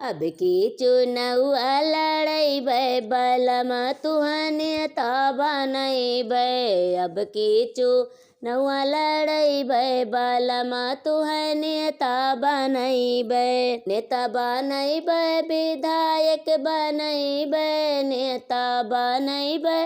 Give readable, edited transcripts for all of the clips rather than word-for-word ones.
अब की चुनौआ लड़ैबै बलम तुहने ता बनैबै। अब की चुनौआ लड़ैबै बलम तुहने ता बनैबै। नेता बनैबै विधायक बनैबै, नेता बनैबै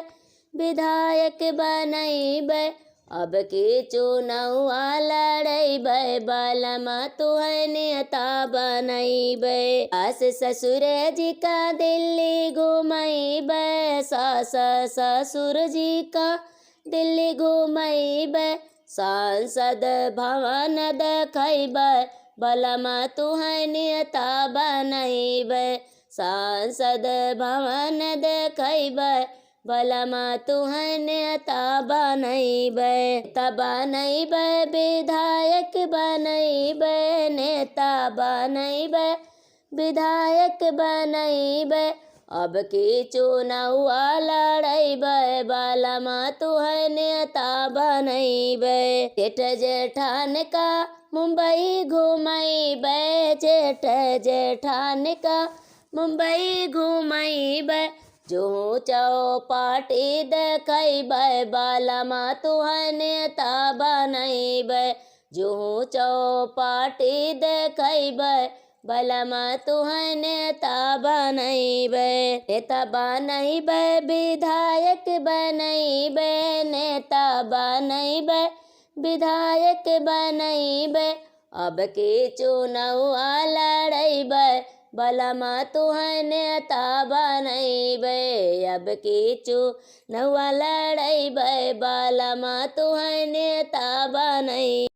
विधायक बनैबै। अब की चुनौआ लड़ैबै बलम तुहने ता बनैबै। सास ससुर जी का दिल्ली घुमैबै, सास ससुर जी का दिल्ली घुमैबै। सांसद भवन देखैबै बलम तुहने ता बनैबै। सांसद भवन देखैबै बलम तुहने ता बनैबै। नेता बनैबै विधायक बनैबै, नेता बनैबै विधायक बनैबै। अब की चुनौआ लड़ैबै बलम तुहने ता बनैबै। जेठ जेठान का मुंबई घुमैबै, जेठ जेठान का मुंबई घुमैबै। जुहू चौपाटी देखैबै बलम तुहने ता बनैबै। जुहू चौपाटी देखैबै बलम तुहने ता बनैबै। नेता बनैबै विधायक बनैबै, नेता बनैबै विधायक बनैबै। अब की चुनौआ लड़ैबै बलम तुहने ता बनैबै। अब की चुनौआ लड़ैबै बलम तुहने ता बनैबै।